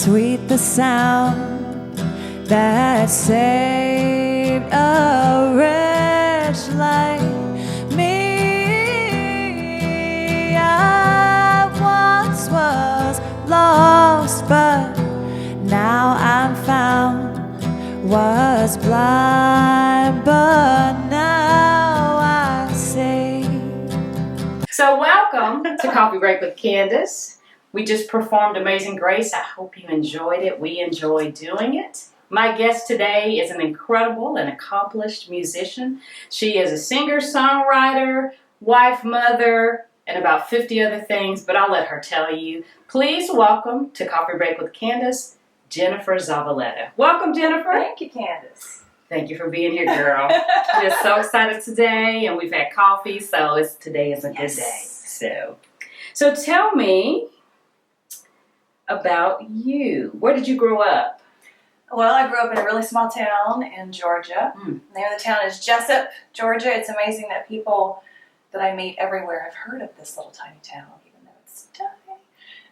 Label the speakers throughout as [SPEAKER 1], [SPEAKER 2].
[SPEAKER 1] Sweet the sound that saved a wretch like me. I once was lost, but now I'm found. Was blind, but now I see.
[SPEAKER 2] So welcome to Coffee Break with Candace. We just performed Amazing Grace. I hope you enjoyed it. We enjoyed doing it. My guest today is an incredible and accomplished musician. She is a singer, songwriter, wife, mother, and about 50 other things, but I'll let her tell you. Please welcome to Coffee Break with Candace, Jennifer Zavaleta. Welcome, Jennifer.
[SPEAKER 3] Thank you, Candace.
[SPEAKER 2] Thank you for being here, girl. We're so excited today, and we've had coffee, so today is a good day. So tell me about you. Where did you grow up?
[SPEAKER 3] Well, I grew up in a really small town in Georgia. The name of the town is Jessup, Georgia. It's amazing that people that I meet everywhere have heard of this little tiny town, even though it's tiny.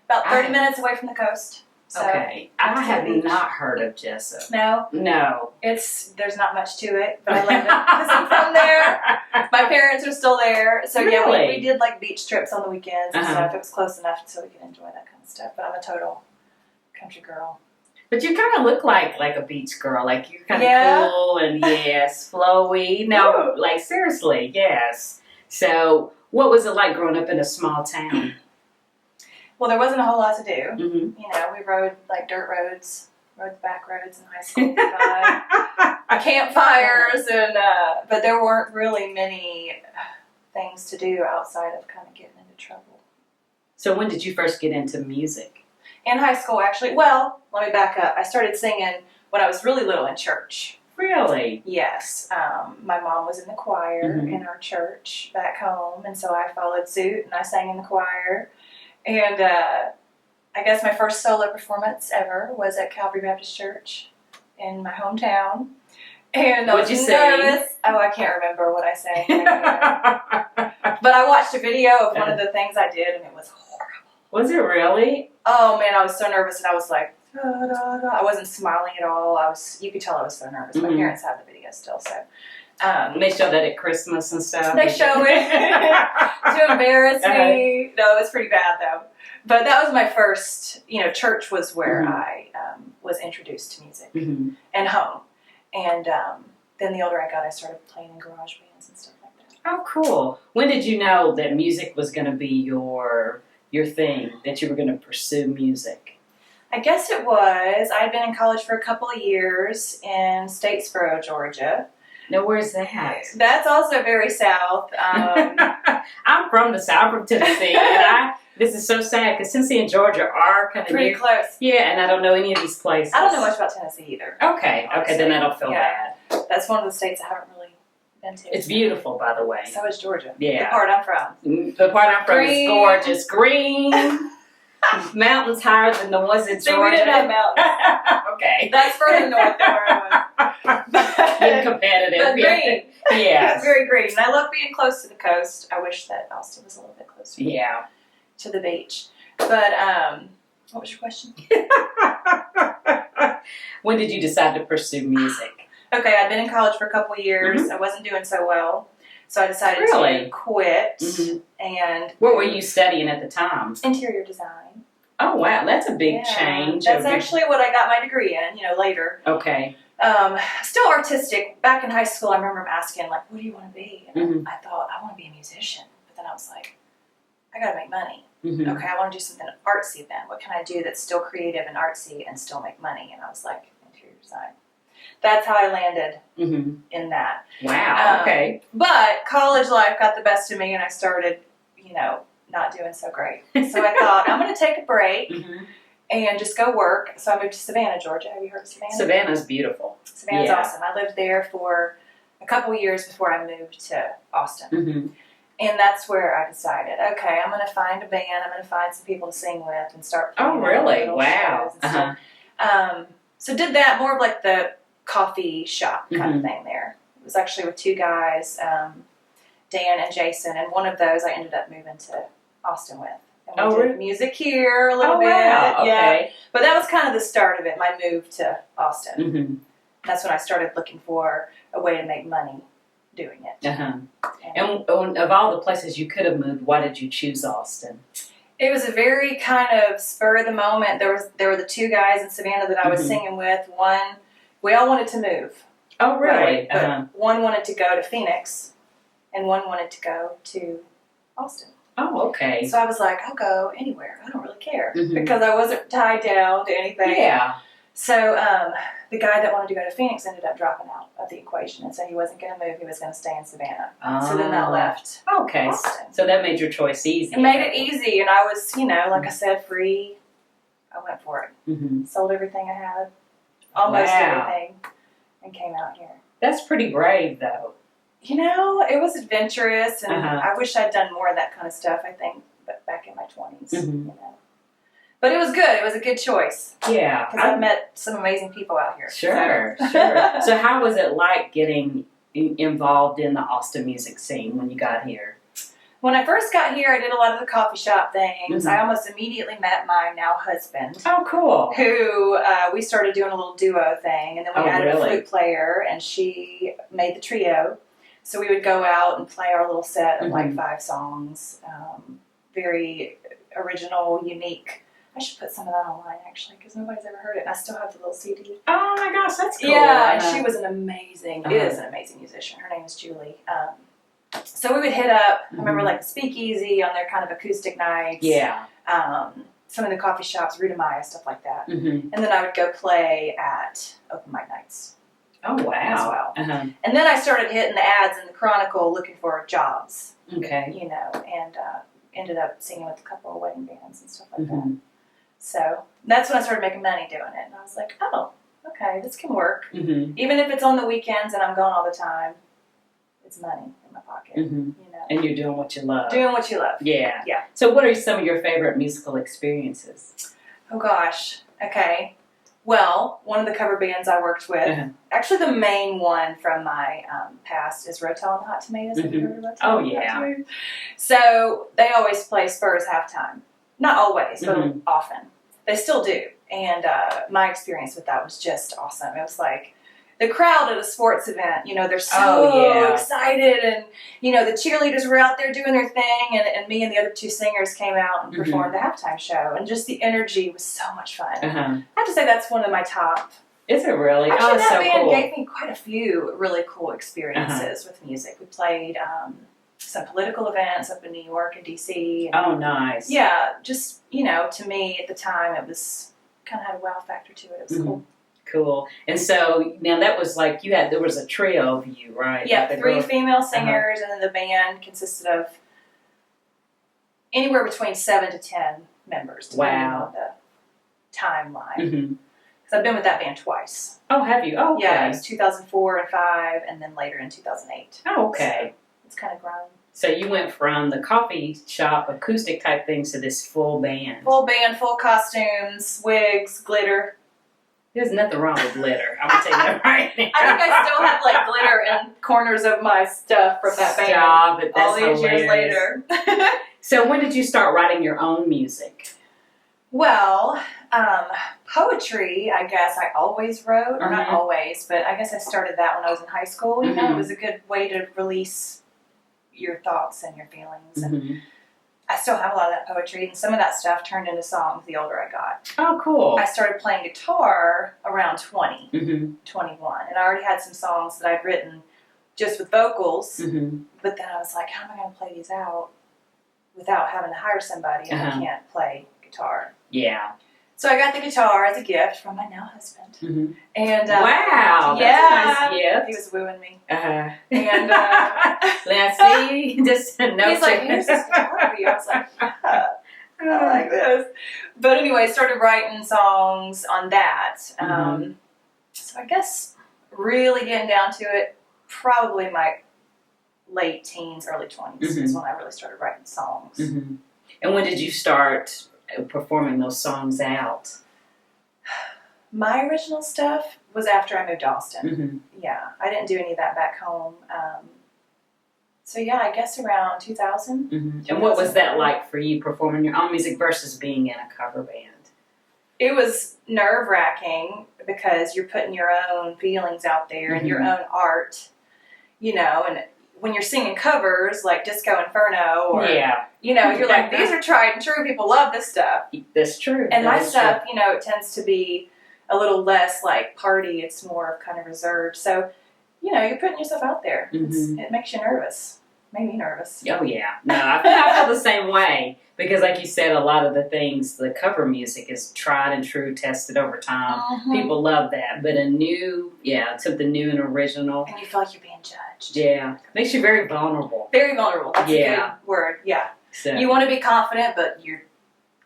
[SPEAKER 3] About 30 minutes away from the coast. So
[SPEAKER 2] Okay. I have not heard of Jessup.
[SPEAKER 3] No?
[SPEAKER 2] No.
[SPEAKER 3] There's not much to it, but I love it because I'm from there. My parents are still there. So yeah, we did like beach trips on the weekends and stuff. It was close enough so we could enjoy that kind of stuff. But I'm a total country girl.
[SPEAKER 2] But you kind of look like a beach girl. Like you're kind of cool and yes, flowy. No, like seriously, yes. So what was it like growing up in a small town?
[SPEAKER 3] Well, there wasn't a whole lot to do. You know, we rode like dirt roads, rode the back roads in high school, campfires, and but there weren't really many things to do outside of kind of getting into trouble.
[SPEAKER 2] So when did you first get into music?
[SPEAKER 3] In high school, actually. Well, let me back up. I started singing when I was really little in church.
[SPEAKER 2] Really?
[SPEAKER 3] Yes. My mom was in the choir in our church back home, and so I followed suit and I sang in the choir. And I guess my first solo performance ever was at Calvary Baptist Church in my hometown. And I was nervous. Oh, I can't remember what I sang. But I watched a video of one of the things I did, and it was horrible.
[SPEAKER 2] Was it really?
[SPEAKER 3] Oh, man, I was so nervous, and I was like, da, da, da. I wasn't smiling at all. You could tell I was so nervous. My parents have the video still, so.
[SPEAKER 2] They show that at Christmas and stuff.
[SPEAKER 3] They show it to embarrass me. No, it was pretty bad though. But that was my first, church was where I was introduced to music and home. And then the older I got, I started playing in garage bands and stuff like that.
[SPEAKER 2] Oh, cool. When did you know that music was going to be your thing, that you were going to pursue music?
[SPEAKER 3] I guess it was. I'd been in college for a couple of years in Statesboro, Georgia.
[SPEAKER 2] Now, where's that?
[SPEAKER 3] That's also very south.
[SPEAKER 2] I'm from the south, I'm from Tennessee, and this is so sad because Tennessee and Georgia are kind of
[SPEAKER 3] pretty close.
[SPEAKER 2] Yeah, and I don't know any of these places.
[SPEAKER 3] I don't know much about Tennessee either.
[SPEAKER 2] Okay, then I don't feel bad.
[SPEAKER 3] That's one of the states I haven't really been to.
[SPEAKER 2] It's beautiful, by the way.
[SPEAKER 3] So is Georgia.
[SPEAKER 2] Yeah.
[SPEAKER 3] The part I'm from.
[SPEAKER 2] The part I'm from is gorgeous. Green. Mountains higher than the ones in Georgia.
[SPEAKER 3] See, we didn't have mountains.
[SPEAKER 2] Okay.
[SPEAKER 3] That's further north than where I was.
[SPEAKER 2] Being competitive.
[SPEAKER 3] But green.
[SPEAKER 2] Yeah.
[SPEAKER 3] It's very green. And I love being close to the coast. I wish that Austin was a little bit closer to the beach. But what was your question?
[SPEAKER 2] When did you decide to pursue music?
[SPEAKER 3] Okay, I'd been in college for a couple of years. I wasn't doing so well. So I decided to quit. And
[SPEAKER 2] what were you studying at the time?
[SPEAKER 3] Interior design.
[SPEAKER 2] Oh, wow. That's a big change.
[SPEAKER 3] That's actually what I got my degree in, later.
[SPEAKER 2] Okay.
[SPEAKER 3] Still artistic. Back in high school, I remember asking, like, what do you want to be? And I thought, I want to be a musician. But then I was like, I got to make money. Okay, I want to do something artsy then. What can I do that's still creative and artsy and still make money? And I was like, interior design. That's how I landed in that.
[SPEAKER 2] Wow, okay.
[SPEAKER 3] But college life got the best of me, and I started, not doing so great. So I thought, I'm going to take a break and just go work. So I moved to Savannah, Georgia. Have you heard of Savannah?
[SPEAKER 2] Savannah's beautiful.
[SPEAKER 3] Savannah's awesome. I lived there for a couple of years before I moved to Austin. And that's where I decided, okay, I'm going to find a band. I'm going to find some people to sing with and start playing.
[SPEAKER 2] Oh, really?
[SPEAKER 3] Wow. So did that, more of like the coffee shop kind of thing there. It was actually with two guys, Dan and Jason, and one of those I ended up moving to Austin with. And we did music here a little bit.
[SPEAKER 2] Wow. Okay.
[SPEAKER 3] Yeah. But that was kind of the start of it, my move to Austin.
[SPEAKER 2] Mm-hmm.
[SPEAKER 3] That's when I started looking for a way to make money doing it.
[SPEAKER 2] Uh-huh. And of all the places you could have moved, why did you choose Austin?
[SPEAKER 3] It was a very kind of spur of the moment. There were the two guys in Savannah that I was singing with. One, we all wanted to move.
[SPEAKER 2] Oh, really?
[SPEAKER 3] Right? But one wanted to go to Phoenix, and one wanted to go to Austin.
[SPEAKER 2] Oh, okay.
[SPEAKER 3] So I was like, I'll go anywhere. I don't really care
[SPEAKER 2] Mm-hmm.
[SPEAKER 3] because I wasn't tied down to anything.
[SPEAKER 2] Yeah.
[SPEAKER 3] So the guy that wanted to go to Phoenix ended up dropping out of the equation and said he wasn't going to move. He was going to stay in Savannah. So then that left.
[SPEAKER 2] Okay.
[SPEAKER 3] Austin.
[SPEAKER 2] So that made your choice easy.
[SPEAKER 3] It made it easy, and I was, like I said, free. I went for it.
[SPEAKER 2] Mm-hmm.
[SPEAKER 3] Sold everything I had, almost everything, and came out here.
[SPEAKER 2] That's pretty brave, though.
[SPEAKER 3] It was adventurous, and I wish I'd done more of that kind of stuff, I think, but back in my 20s, But it was good. It was a good choice.
[SPEAKER 2] Yeah.
[SPEAKER 3] Because I've met some amazing people out here.
[SPEAKER 2] Sure, sure. So how was it like getting involved in the Austin music scene when you got here?
[SPEAKER 3] When I first got here, I did a lot of the coffee shop things. I almost immediately met my now husband.
[SPEAKER 2] Oh, cool.
[SPEAKER 3] Who we started doing a little duo thing, and then we added a flute player, and she made the trio. So we would go out and play our little set of like 5 songs. Very original, unique. I should put some of that online, actually, because nobody's ever heard it. And I still have the little CD.
[SPEAKER 2] Oh, my gosh, that's cool.
[SPEAKER 3] Yeah, and she was an amazing, is an amazing musician. Her name is Julie. So we would hit up, I remember like the Speakeasy on their kind of acoustic nights.
[SPEAKER 2] Yeah.
[SPEAKER 3] Some of the coffee shops, Ruta Maya, stuff like that. And then I would go play at open mic nights.
[SPEAKER 2] Oh, wow.
[SPEAKER 3] As well. And then I started hitting the ads in the Chronicle looking for jobs.
[SPEAKER 2] Okay.
[SPEAKER 3] And ended up singing with a couple of wedding bands and stuff like that. So that's when I started making money doing it. And I was like, oh, okay, this can work. Even if it's on the weekends and I'm gone all the time, it's money in my pocket.
[SPEAKER 2] And you're doing what you love.
[SPEAKER 3] Doing what you love.
[SPEAKER 2] Yeah.
[SPEAKER 3] Yeah.
[SPEAKER 2] So what are some of your favorite musical experiences?
[SPEAKER 3] Oh, gosh. Okay. Well, one of the cover bands I worked with, actually the main one from my past is Rotel and the Hot Tomatoes. Have you heard of Rotel?
[SPEAKER 2] Oh, yeah.
[SPEAKER 3] So they always play Spurs halftime. Not always, but often. They still do. And my experience with that was just awesome. It was like the crowd at a sports event, they're so excited. And, the cheerleaders were out there doing their thing. And me and the other 2 singers came out and performed the halftime show. And just the energy was so much fun. I have to say that's one of my top.
[SPEAKER 2] Is it really?
[SPEAKER 3] Actually, that
[SPEAKER 2] so
[SPEAKER 3] band
[SPEAKER 2] cool.
[SPEAKER 3] gave me quite a few really cool experiences with music. We played some political events up in New York and D.C.
[SPEAKER 2] Oh, nice.
[SPEAKER 3] Yeah, just, to me at the time, it was kind of had a wow factor to it. It was cool.
[SPEAKER 2] Cool. And so now that was like there was a trio of you, right?
[SPEAKER 3] Yeah,
[SPEAKER 2] like
[SPEAKER 3] 3 female singers, and then the band consisted of anywhere between 7 to 10 members, depending on the timeline. Because I've been with that band twice.
[SPEAKER 2] Oh, have you? Oh, okay.
[SPEAKER 3] Yeah, it was 2004 and 5, and then later in 2008.
[SPEAKER 2] Oh, okay.
[SPEAKER 3] So it's kind of grown.
[SPEAKER 2] So you went from the coffee shop acoustic type things to this full band.
[SPEAKER 3] Full band, full costumes, wigs, glitter.
[SPEAKER 2] There's nothing wrong with glitter. I'm going to tell you that right now.
[SPEAKER 3] I think I still have like glitter in corners of my stuff from that band.
[SPEAKER 2] Stop it. That's
[SPEAKER 3] all these
[SPEAKER 2] hilarious.
[SPEAKER 3] years later.
[SPEAKER 2] So when did you start writing your own music?
[SPEAKER 3] Well, poetry, I guess I always wrote. Or not always, but I guess I started that when I was in high school. It was a good way to release your thoughts and your feelings. And I still have a lot of that poetry, and some of that stuff turned into songs the older I got.
[SPEAKER 2] Oh, cool.
[SPEAKER 3] I started playing guitar around 20, 21, and I already had some songs that I'd written just with vocals, but then I was like, how am I going to play these out without having to hire somebody if I can't play guitar?
[SPEAKER 2] Yeah.
[SPEAKER 3] So I got the guitar as a gift from my now husband. And
[SPEAKER 2] wow,
[SPEAKER 3] yeah,
[SPEAKER 2] that's a nice gift.
[SPEAKER 3] He was wooing me.
[SPEAKER 2] And
[SPEAKER 3] Let's
[SPEAKER 2] see, just no.
[SPEAKER 3] He's like, here's this guitar for you. I was like, yeah, I like this. But anyway, started writing songs on that. So I guess really getting down to it, probably my late teens, early 20s is when I really started writing songs.
[SPEAKER 2] And when did you start performing those songs out?
[SPEAKER 3] My original stuff was after I moved to Austin. Yeah, I didn't do any of that back home. So yeah, I guess around 2000.
[SPEAKER 2] And what was that like for you, performing your own music versus being in a cover band?
[SPEAKER 3] It was nerve-wracking because you're putting your own feelings out there and your own art, you know, and when you're singing covers like Disco Inferno or, you know, you're like, these are tried and true. People love this stuff.
[SPEAKER 2] That's true.
[SPEAKER 3] And my stuff, you know, it tends to be a little less like party. It's more of kind of reserved. So, you know, you're putting yourself out there. It makes you nervous. Made me nervous.
[SPEAKER 2] Oh, yeah. No, I feel the same way. Because like you said, a lot of the things, the cover music is tried and true, tested over time. People love that. But a new, to the new and original.
[SPEAKER 3] And you feel like you're being judged.
[SPEAKER 2] Yeah. Makes you very vulnerable.
[SPEAKER 3] Very vulnerable. That's a good word. Yeah.
[SPEAKER 2] So,
[SPEAKER 3] you want to be confident, but you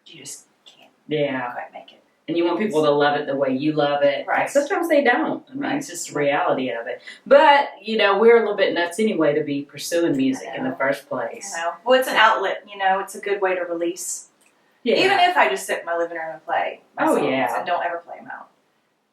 [SPEAKER 3] just can't quite make it.
[SPEAKER 2] And you want people to love it the way you love it.
[SPEAKER 3] Right.
[SPEAKER 2] Sometimes they don't. I mean, it's just the reality of it. But, you know, we're a little bit nuts anyway to be pursuing music in the first place.
[SPEAKER 3] I know. Well, it's an outlet, you know. It's a good way to release. Yeah. Even if I just sit in my living room and play my songs and don't ever play them out.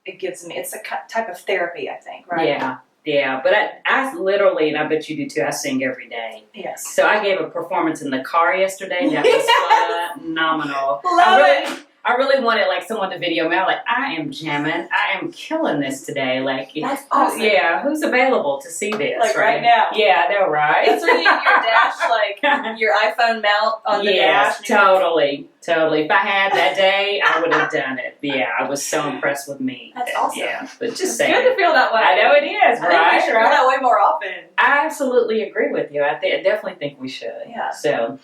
[SPEAKER 3] It gives me, it's a type of therapy, I think, right?
[SPEAKER 2] Yeah. Yeah, but I literally, and I bet you do too, I sing every day.
[SPEAKER 3] Yes.
[SPEAKER 2] So I gave a performance in the car yesterday. That was phenomenal.
[SPEAKER 3] Love it.
[SPEAKER 2] I really wanted like someone to video me. I'm like, I am jamming. I am killing this today. Like,
[SPEAKER 3] that's awesome.
[SPEAKER 2] Who's available to see this?
[SPEAKER 3] Like right now.
[SPEAKER 2] Yeah, I know, right?
[SPEAKER 3] That's when you your dash, like your iPhone mount on the dash.
[SPEAKER 2] Totally. If I had that day, I would have done it. Yeah, I was so impressed with me.
[SPEAKER 3] That's awesome.
[SPEAKER 2] Yeah, but just
[SPEAKER 3] saying. It's good to feel that way.
[SPEAKER 2] I know it is, right?
[SPEAKER 3] I think we should feel that way more often.
[SPEAKER 2] I absolutely agree with you. I definitely think we should.
[SPEAKER 3] Yeah.
[SPEAKER 2] So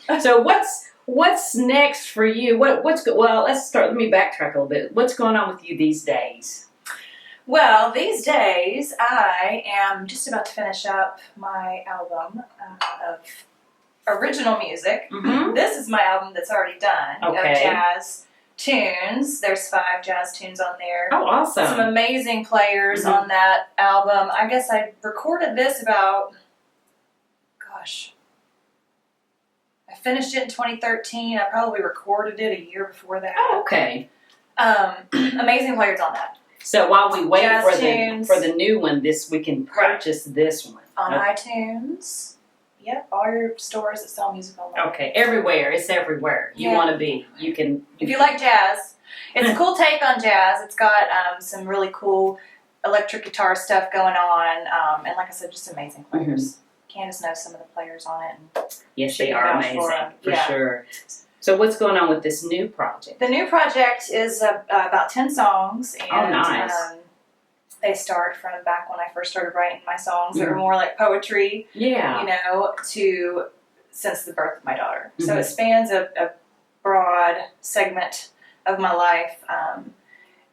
[SPEAKER 2] what's next for you? Well, let's start. Let me backtrack a little bit. What's going on with you these days?
[SPEAKER 3] Well, these days I am just about to finish up my album of original music. This is my album that's already done of jazz tunes. There's 5 jazz tunes on there.
[SPEAKER 2] Oh, awesome.
[SPEAKER 3] Some amazing players on that album. I guess I recorded this about, I finished it in 2013. I probably recorded it a year before that.
[SPEAKER 2] Oh, okay.
[SPEAKER 3] Amazing players on that.
[SPEAKER 2] So while we wait
[SPEAKER 3] jazz
[SPEAKER 2] for the new one, we can purchase this one.
[SPEAKER 3] On iTunes. Yep, all your stores that sell music online.
[SPEAKER 2] Okay, everywhere. It's everywhere. You want to be. You can.
[SPEAKER 3] If you like jazz, it's a cool take on jazz. It's got some really cool electric guitar stuff going on, and like I said, just amazing players. Candace knows some of the players on it. And
[SPEAKER 2] yes, they are amazing for sure. So what's going on with this new project?
[SPEAKER 3] The new project is about 10 songs, and
[SPEAKER 2] nice.
[SPEAKER 3] They start from back when I first started writing my songs that were more like poetry, you know, to since the birth of my daughter. So it spans a broad segment of my life.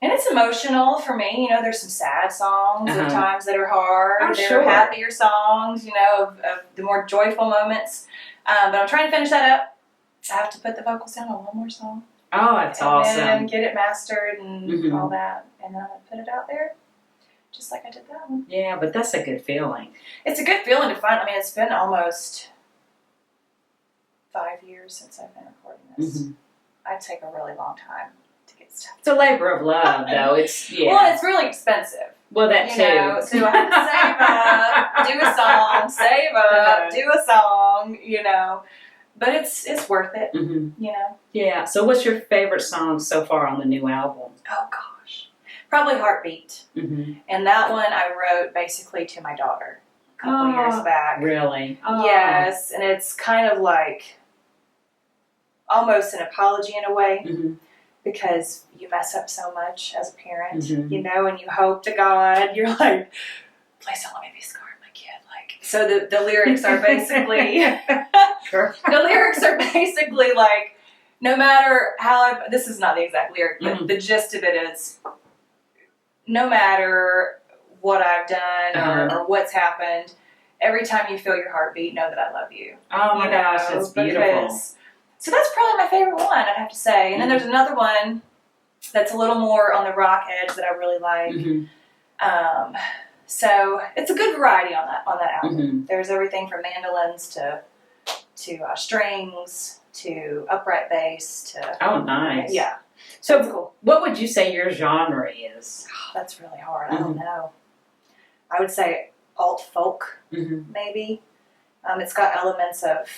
[SPEAKER 3] And it's emotional for me. You know, there's some sad songs at times that are hard. There are happier songs, you know, of the more joyful moments. But I'm trying to finish that up. I have to put the vocals down on one more song.
[SPEAKER 2] Oh, that's awesome.
[SPEAKER 3] And then get it mastered and all that. And then I'm going to put it out there. Just like I did that one.
[SPEAKER 2] Yeah, but that's a good feeling.
[SPEAKER 3] It's a good feeling to find. I mean, it's been almost 5 years since I've been recording this. I take a really long time to get stuff.
[SPEAKER 2] It's a labor of love, though. It's
[SPEAKER 3] Well, it's really expensive.
[SPEAKER 2] Well, that too.
[SPEAKER 3] Know, so I have to save up, do a song, save up, do a song. You know, but it's worth it. You know.
[SPEAKER 2] Yeah. So, what's your favorite song so far on the new album?
[SPEAKER 3] Oh gosh. Probably Heartbeat. And that one I wrote basically to my daughter a couple years back.
[SPEAKER 2] Really?
[SPEAKER 3] Yes, and it's kind of like almost an apology in a way because you mess up so much as a parent, you know, and you hope to God, you're like, please don't let me be scarred, my kid. Like, so the lyrics are basically, the lyrics are basically like, no matter how this is not the exact lyric, but the gist of it is, no matter what I've done or what's happened, every time you feel your heartbeat, know that I love you.
[SPEAKER 2] Oh my gosh, that's beautiful.
[SPEAKER 3] So that's probably my favorite one, I'd have to say. And then there's another one that's a little more on the rock edge that I really like. So it's a good variety on that album. There's everything from mandolins to strings to upright bass to.
[SPEAKER 2] Oh, nice.
[SPEAKER 3] Yeah.
[SPEAKER 2] So
[SPEAKER 3] cool.
[SPEAKER 2] What would you say your genre is?
[SPEAKER 3] Oh, that's really hard. I don't know. I would say alt folk, maybe. It's got elements of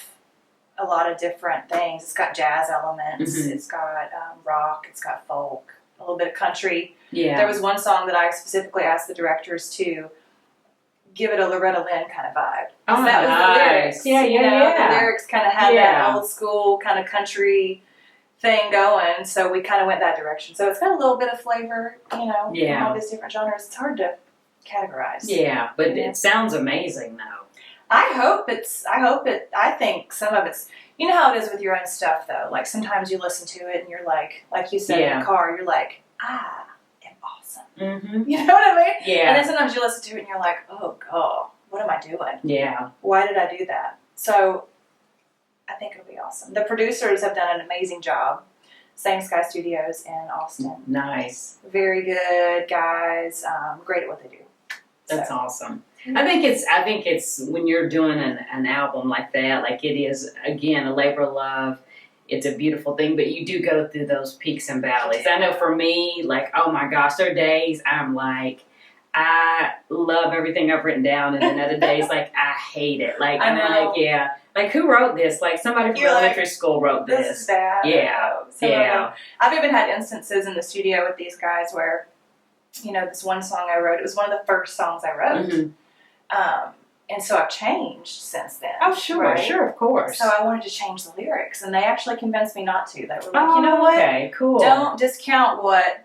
[SPEAKER 3] a lot of different things. It's got jazz elements.
[SPEAKER 2] Mhm.
[SPEAKER 3] It's got rock. It's got folk. A little bit of country.
[SPEAKER 2] Yeah.
[SPEAKER 3] There was one song that I specifically asked the directors to give it a Loretta Lynn kind of vibe.
[SPEAKER 2] Oh,
[SPEAKER 3] That was
[SPEAKER 2] nice.
[SPEAKER 3] the lyrics.
[SPEAKER 2] Yeah,
[SPEAKER 3] you know?
[SPEAKER 2] yeah.
[SPEAKER 3] The lyrics kind of had
[SPEAKER 2] Yeah.
[SPEAKER 3] that old school kind of country thing going, so we kind of went that direction. So it's got a little bit of flavor, from all these different genres. It's hard to categorize.
[SPEAKER 2] Yeah, but
[SPEAKER 3] Yeah.
[SPEAKER 2] it sounds amazing though.
[SPEAKER 3] I think some of it's, you know how it is with your own stuff though. Like sometimes you listen to it and you're like you said in
[SPEAKER 2] Yeah.
[SPEAKER 3] the car, you're like, I am awesome.
[SPEAKER 2] Mm-hmm.
[SPEAKER 3] You know what I mean? And
[SPEAKER 2] Yeah.
[SPEAKER 3] then sometimes you listen to it and you're like, oh God, what am I doing?
[SPEAKER 2] Yeah.
[SPEAKER 3] Why did I do that? So I think it'll be awesome. The producers have done an amazing job. Same Sky Studios in Austin.
[SPEAKER 2] Nice.
[SPEAKER 3] Very good guys. Great at what they do.
[SPEAKER 2] That's
[SPEAKER 3] So.
[SPEAKER 2] awesome. I think it's when you're doing an album like that, like it is again a labor of love. It's a beautiful thing, but you do go through those peaks and valleys. I know for me, like, oh my gosh, there are days I'm like, I love everything I've written down, and then other days like I hate it. Like
[SPEAKER 3] I
[SPEAKER 2] I'm
[SPEAKER 3] know.
[SPEAKER 2] like, yeah, like who wrote this? Like somebody from
[SPEAKER 3] You're like,
[SPEAKER 2] elementary school wrote
[SPEAKER 3] This
[SPEAKER 2] this.
[SPEAKER 3] is bad.
[SPEAKER 2] Yeah.
[SPEAKER 3] Some of
[SPEAKER 2] Yeah.
[SPEAKER 3] them- I've even had instances in the studio with these guys where, this one song I wrote, it was one of the first songs I wrote.
[SPEAKER 2] Mhm.
[SPEAKER 3] And so I've changed since then.
[SPEAKER 2] Oh sure,
[SPEAKER 3] right?
[SPEAKER 2] sure, of course.
[SPEAKER 3] So I wanted to change the lyrics, and they actually convinced me not to. They were like,
[SPEAKER 2] oh,
[SPEAKER 3] you know what?
[SPEAKER 2] Okay, cool.
[SPEAKER 3] Don't discount what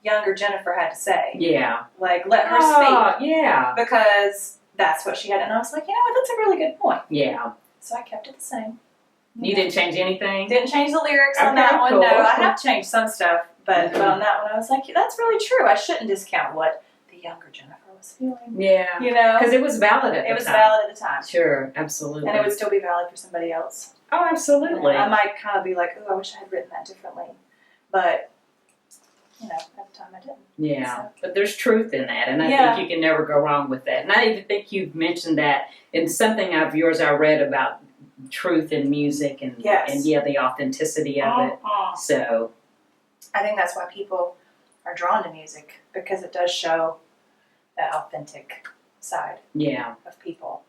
[SPEAKER 3] younger Jennifer had to say.
[SPEAKER 2] Yeah.
[SPEAKER 3] Like, let her
[SPEAKER 2] Oh,
[SPEAKER 3] speak.
[SPEAKER 2] yeah.
[SPEAKER 3] Because that's what she had. And I was like, you know what? That's a really good point.
[SPEAKER 2] Yeah.
[SPEAKER 3] So I kept it the same.
[SPEAKER 2] You didn't change anything?
[SPEAKER 3] Didn't change the lyrics on
[SPEAKER 2] Okay,
[SPEAKER 3] that one.
[SPEAKER 2] cool.
[SPEAKER 3] No, I have changed some stuff. But
[SPEAKER 2] Mhm.
[SPEAKER 3] on that one, I was like, that's really true. I shouldn't discount what the younger Jennifer was feeling.
[SPEAKER 2] Yeah.
[SPEAKER 3] Because
[SPEAKER 2] it was valid at the
[SPEAKER 3] it was
[SPEAKER 2] time.
[SPEAKER 3] valid at the time.
[SPEAKER 2] Sure, absolutely.
[SPEAKER 3] And it would still be valid for somebody else.
[SPEAKER 2] Oh, absolutely.
[SPEAKER 3] I might kind of be like, oh, I wish I had written that differently. But, at the time I didn't.
[SPEAKER 2] Yeah,
[SPEAKER 3] So.
[SPEAKER 2] but there's truth in that, and I
[SPEAKER 3] Yeah.
[SPEAKER 2] think you can never go wrong with that. And I even think you've mentioned that in something of yours I read about truth in music and
[SPEAKER 3] Yes.
[SPEAKER 2] the authenticity of it.
[SPEAKER 3] Uh-huh.
[SPEAKER 2] So
[SPEAKER 3] I think that's why people are drawn to music, because it does show that authentic side
[SPEAKER 2] yeah,
[SPEAKER 3] of people.